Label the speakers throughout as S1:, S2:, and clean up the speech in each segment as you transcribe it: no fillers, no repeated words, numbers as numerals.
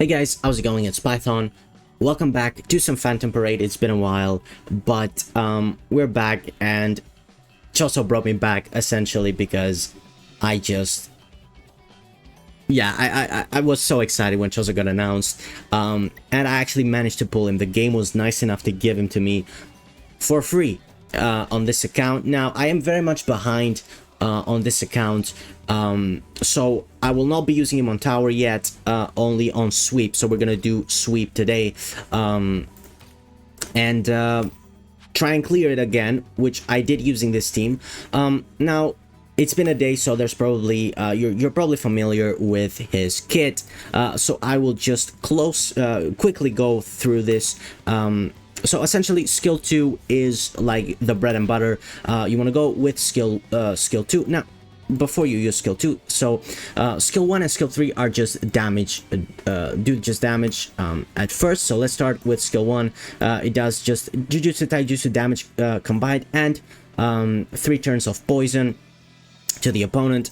S1: Hey guys, how's it going? It's Python. Welcome back to some Phantom Parade. It's been a while, but we're back, and CHOSO brought me back essentially because I just I was so excited when CHOSO got announced, and I actually managed to pull him. The game was nice enough to give him to me for free on this account. Now I am very much behind on this account, so I will not be using him on tower yet, only on sweep. So we're gonna do sweep today, and try and clear it again, which I did using this team. Now it's been a day, so there's probably you're probably familiar with his kit, so I will just quickly go through this. So essentially, skill 2 is like the bread and butter. You want to go with skill 2. Now, before you use skill 2, so skill 1 and skill 3 are just damage, do just damage at first. So let's start with skill 1. It does just Jujutsu, Taijutsu damage combined, and 3 turns of poison to the opponent.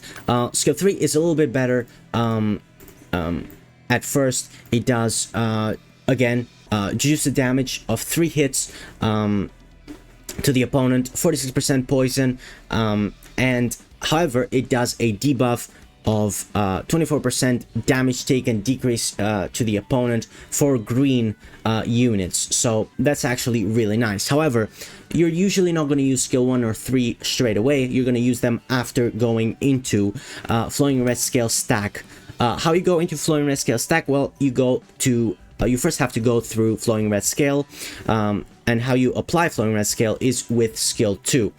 S1: Skill 3 is a little bit better. At first, it does again Jujutsu damage of 3 hits to the opponent, 46% poison, and however it does a debuff of 24% damage taken decrease to the opponent for green units. So that's actually really nice. However, you're usually not going to use skill 1 or 3 straight away. You're going to use them after going into flowing red scale stack. How you go into flowing red scale stack? Well, you go to you first have to go through flowing red scale, and how you apply flowing red scale is with skill 2.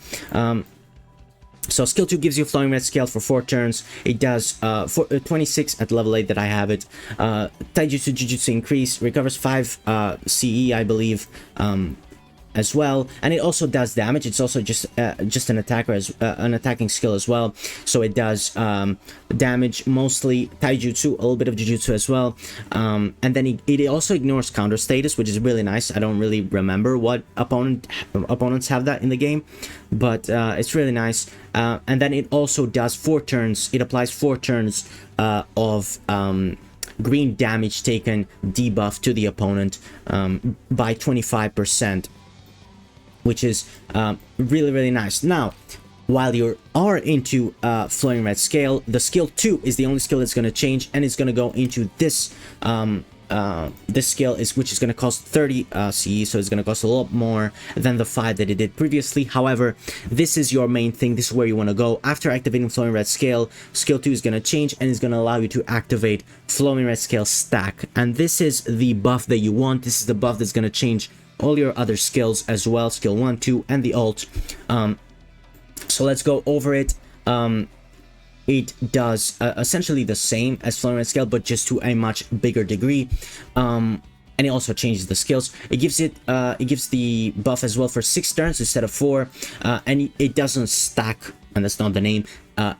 S1: So skill 2 gives you flowing red scale for 4 turns. It does 26 at level 8 that I have it. Taijutsu Jujutsu increase, recovers 5 CE, I believe, as well, and it also does damage. It's also just an attacker, as an attacking skill as well. So it does damage, mostly Taijutsu, a little bit of Jujutsu as well, and then it also ignores counter status, which is really nice. I don't really remember what opponents have that in the game, but it's really nice. And then it also does 4 turns. It applies 4 turns of green damage taken debuff to the opponent by 25%. Which is really nice. Now, while you are into flowing red scale, the skill 2 is the only skill that's going to change, and it's going to go into this this skill, which is going to cost 30 CE, so it's going to cost a lot more than the 5 that it did previously. However, this is your main thing. This is where you want to go. After activating flowing red scale, skill 2 is going to change, and it's going to allow you to activate flowing red scale stack, and this is the buff that you want. This is the buff that's going to change all your other skills as well, skill 1, 2, and the ult. So let's go over it. It does essentially the same as flowing red scale, but just to a much bigger degree. And it also changes the skills. It gives the buff as well for 6 turns instead of 4, and it doesn't stack, and that's not the name.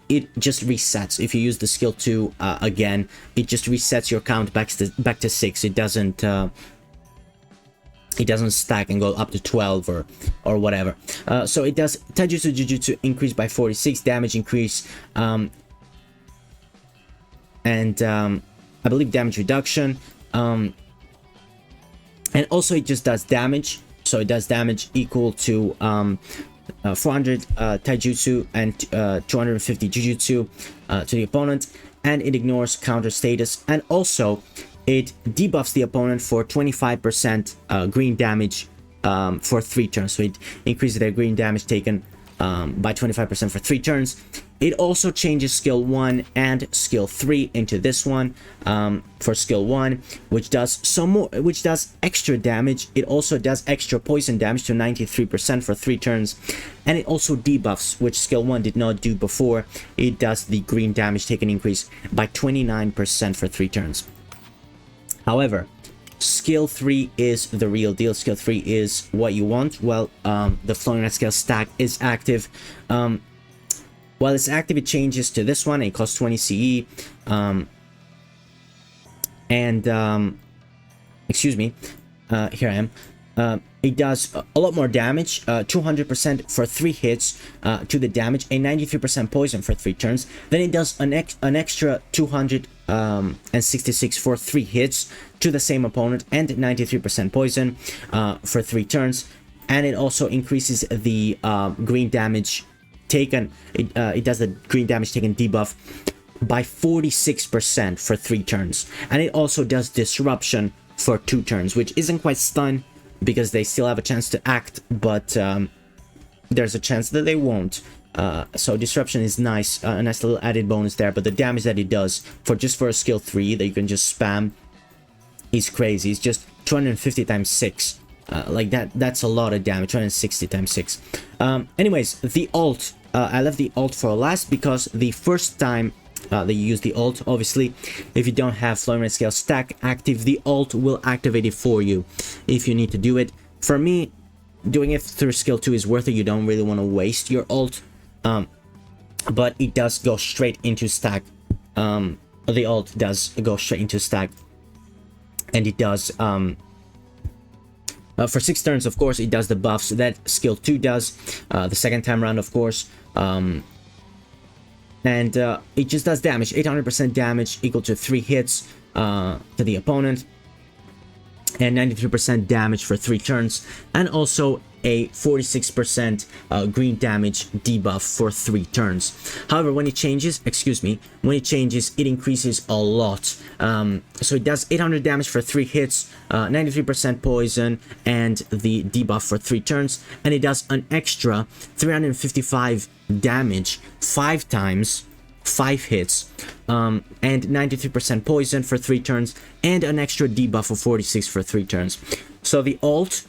S1: It just resets. If you use the skill 2 again, it just resets your count back to 6. It doesn't stack and go up to 12 or whatever. So it does Taijutsu Jujutsu increase by 46, damage increase, and I believe damage reduction. And also it just does damage. So it does damage equal to 400 Taijutsu and 250 Jujutsu to the opponent, and it ignores counter status, and also it debuffs the opponent for 25% green damage for 3 turns. So it increases their green damage taken by 25% for 3 turns. It also changes skill 1 and skill 3 into this one. For skill 1, which does extra damage. It also does extra poison damage to 93% for 3 turns, and it also debuffs, which skill 1 did not do before. It does the green damage taken increase by 29% for 3 turns. However, skill 3 is the real deal. Skill 3 is what you want. Well, the flowing red scale stack is active. While it's active, it changes to this one. It costs 20 CE. Excuse me. Here I am. It does a lot more damage, 200% for 3 hits to the damage, and 93% poison for 3 turns. Then it does an extra 200 and 66 for 3 hits to the same opponent, and 93% poison for 3 turns. And it also increases the green damage taken. It does the green damage taken debuff by 46% for 3 turns. And it also does disruption for 2 turns, which isn't quite stun because they still have a chance to act, but there's a chance that they won't. So disruption is nice, a nice little added bonus there, but the damage that it does for a skill 3 that you can just spam is crazy. It's just 250 times 6. Like that's a lot of damage, 260 times 6. Anyways, the ult, I left the ult for last because the first time that you use the ult, obviously, if you don't have Flowing Red Scale stack active, the ult will activate it for you if you need to do it. For me, doing it through skill 2 is worth it. You don't really want to waste your ult, but it does go straight into stack. The ult does go straight into stack, and it does for 6 turns, of course. It does the buffs that skill 2 does the second time around, of course. And it just does damage, 800% damage equal to 3 hits to the opponent, and 93% damage for 3 turns, and also a 46% green damage debuff for 3 turns. However, when it changes, it increases a lot. So it does 800 damage for 3 hits, 93% poison, and the debuff for 3 turns, and it does an extra 355 damage 5 times, 5 hits, and 93% poison for 3 turns, and an extra debuff of 46 for 3 turns. So the ult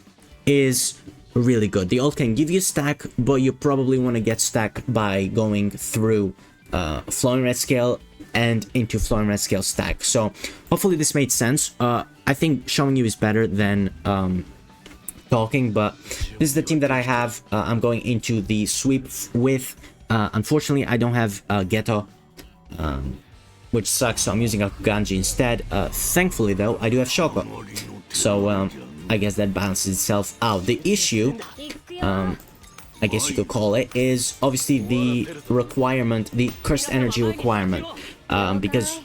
S1: is really good. The ult can give you stack, but you probably want to get stack by going through Flowing Red Scale and into Flowing Red Scale stack. So hopefully this made sense. I think showing you is better than talking, but this is the team that I have. I'm going into the sweep with, unfortunately, I don't have Ghetto, which sucks, so I'm using a Ganji instead. Thankfully, though, I do have Shoko, so I guess that balances itself out. The issue, I guess you could call it, is obviously the requirement, the cursed energy requirement, because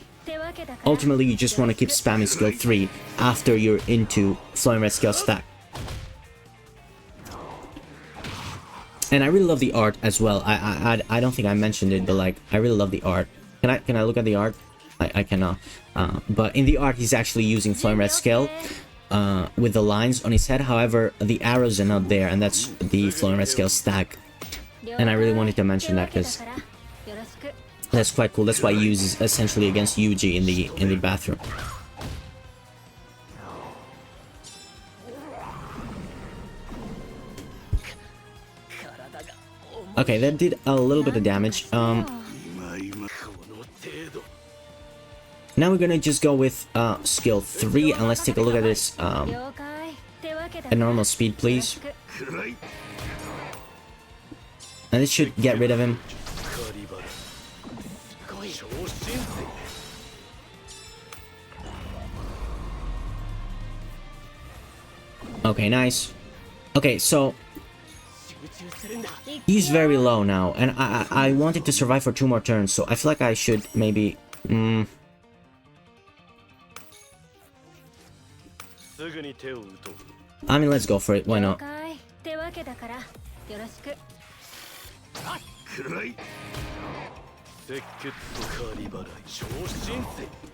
S1: ultimately you just want to keep spamming skill 3 after you're into Flowing Red Scale stack. And I really love the art as well. I don't think I mentioned it, but like, I really love the art. Can I look at the art? I cannot. But in the art, he's actually using Flowing Red Scale with the lines on his head. However, the arrows are not there, and that's the Flowing Red Scale stack. And I really wanted to mention that because that's quite cool. That's why he uses essentially against Yuji in the bathroom. Okay, that did a little bit of damage. Now we're gonna just go with skill 3, and let's take a look at this at normal speed, please. And this should get rid of him. Okay, nice. Okay, so he's very low now, and I wanted to survive for 2 more turns, so I feel like I should maybe... I mean, let's go for it, why not?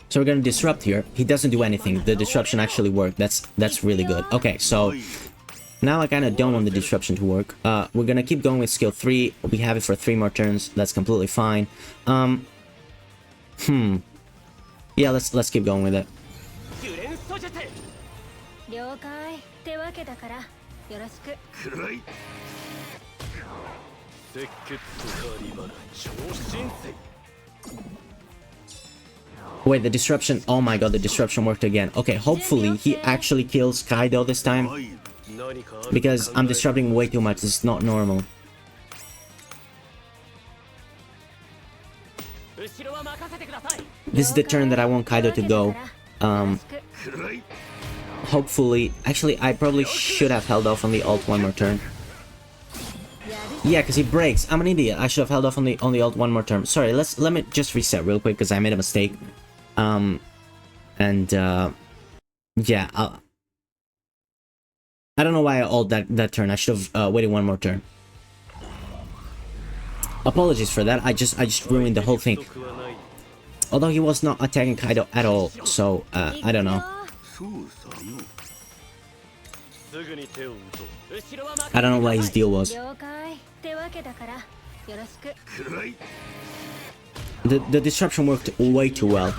S1: So we're gonna disrupt here. He doesn't do anything. The disruption actually worked. That's really good. Okay, so now I kind of don't want the disruption to work. We're gonna keep going with skill 3. We have it for 3 more turns. That's completely fine. Yeah, let's keep going with it. Wait, the disruption... Oh my god, the disruption worked again. Okay, hopefully he actually kills Kaido this time, because I'm disrupting way too much. It's not normal. This is the turn that I want Kaido to go. Hopefully... Actually, I probably should have held off on the ult 1 more turn. Yeah, because he breaks. I'm an idiot. I should have held off on the ult 1 more turn. Sorry, let me just reset real quick because I made a mistake. And yeah, I don't know why I ult that turn. I should have waited one more turn. Apologies for that. I just ruined the whole thing. Although he was not attacking Kaido at all, so I don't know. I don't know what his deal was. The disruption worked way too well.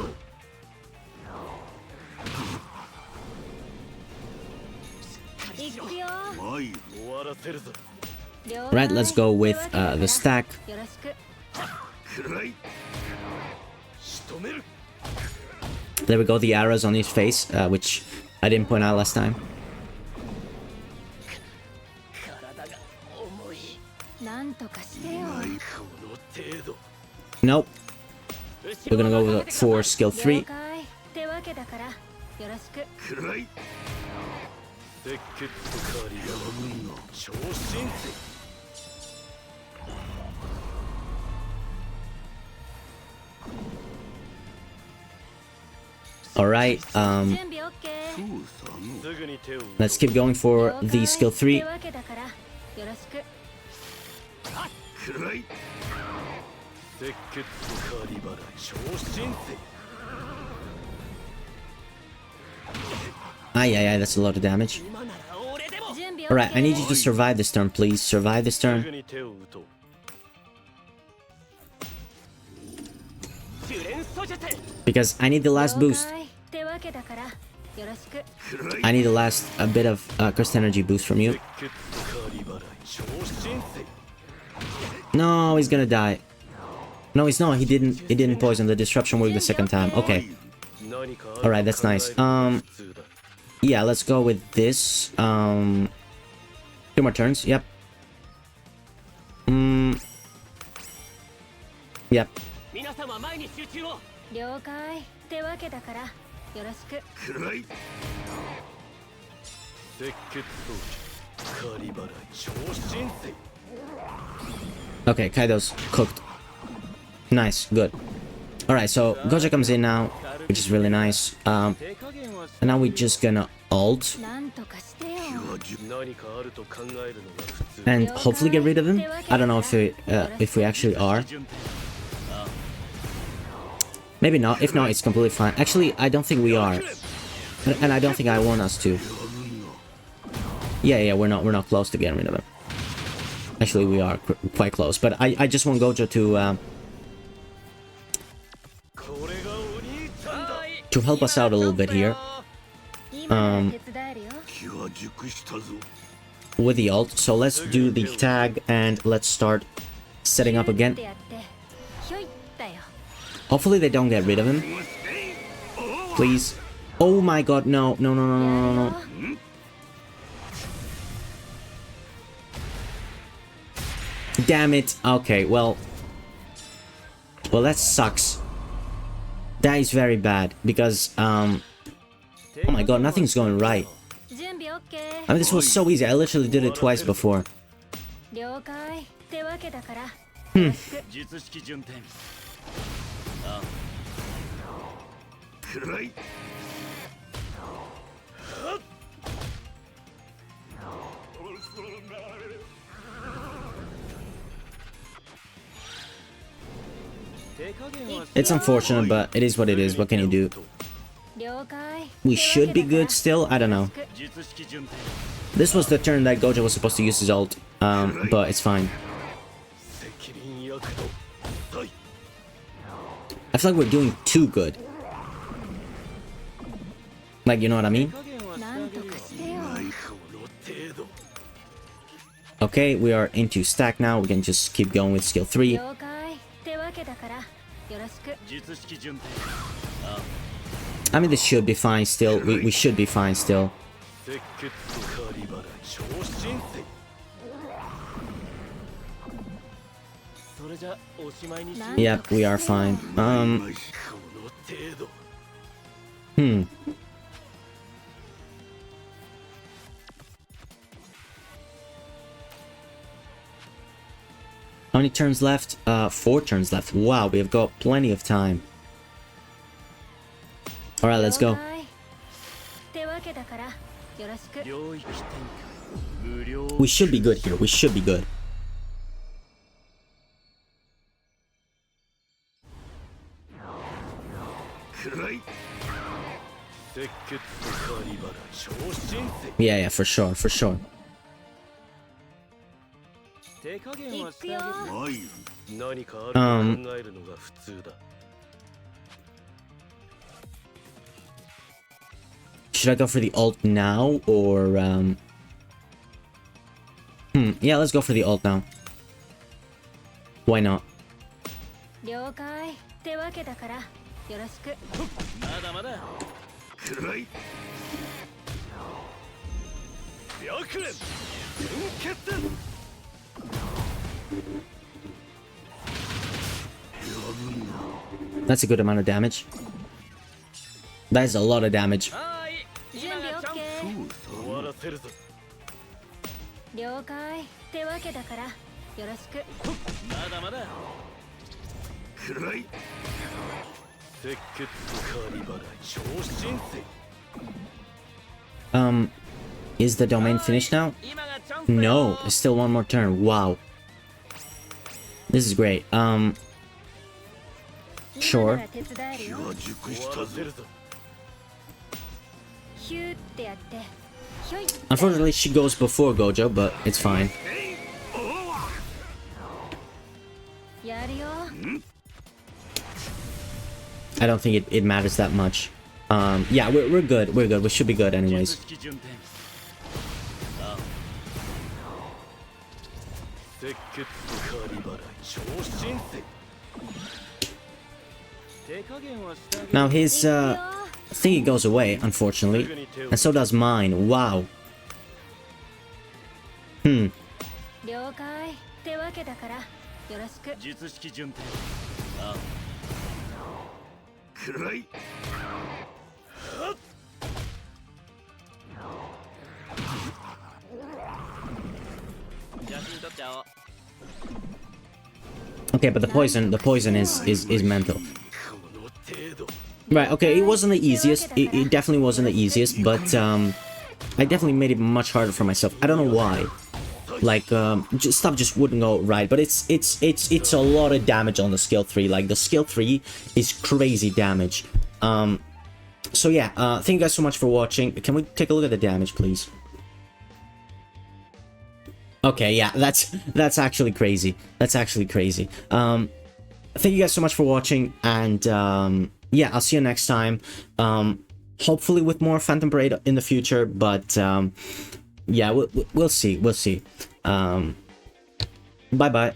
S1: Right, let's go with the stack. There we go, the arrows on his face, which I didn't point out last time. Nope. We're gonna go for skill 3. Alright, let's keep going for the skill 3. Aye, that's a lot of damage. Alright, I need you to survive this turn, please. Survive this turn. Because I need the last boost. I need the last bit of Crest Energy boost from you. No, he's gonna die. No, he's not. He didn't poison. The disruption worked the second time. Okay. Alright, that's nice. Yeah, let's go with this. 2 more turns. Yep. Yep. Okay, Kaido's cooked. Nice, good. Alright, so Gojo comes in now, which is really nice. And now we're just gonna ult. And hopefully get rid of him. I don't know if we actually are. Maybe not. If not, it's completely fine. Actually, I don't think we are. And I don't think I want us to. Yeah, we're not close to getting rid of him. Actually, we are quite close. But I just want Gojo to help us out a little bit here. With the ult. So let's do the tag and let's start setting up again. Hopefully they don't get rid of him. Please. Oh my god, no. No. Damn it. Okay, well, that sucks. That is very bad because oh my god, nothing's going right. I mean, this was so easy. I literally did it twice before. It's unfortunate, but it is what it is. What can you do? We should be good still? I don't know. This was the turn that Gojo was supposed to use his ult, but it's fine. I feel like we're doing too good. Like, you know what I mean? Okay, we are into stack now. We can just keep going with skill 3. I mean, this should be fine still. We should be fine still. Yep, we are fine. How many turns left? 4 turns left. Wow, we have got plenty of time. All right, let's go. We should be good here. We should be good. Yeah, for sure, for sure. Should I go for the ult now, or yeah, let's go for the ult now. Why not? That's a good amount of damage. That is a lot of damage. Is the domain finished now? No, it's still one more turn. Wow. This is great. Sure. Unfortunately, she goes before Gojo, but it's fine. I don't think it matters that much. Yeah, we're good. We're good. We should be good anyways. Now his thingy goes away, unfortunately, and so does mine. Wow. Okay, but the poison is mental. Right, okay, it wasn't the easiest. It definitely wasn't the easiest, but I definitely made it much harder for myself. I don't know why. Like, stuff just wouldn't go right, but it's a lot of damage on the skill 3. Like, the skill 3 is crazy damage. So yeah, thank you guys so much for watching. Can we take a look at the damage, please? Okay, yeah, that's actually crazy. That's actually crazy. Thank you guys so much for watching, and yeah, I'll see you next time. Hopefully with more Phantom Parade in the future, but yeah, we'll see. We'll see. Bye bye.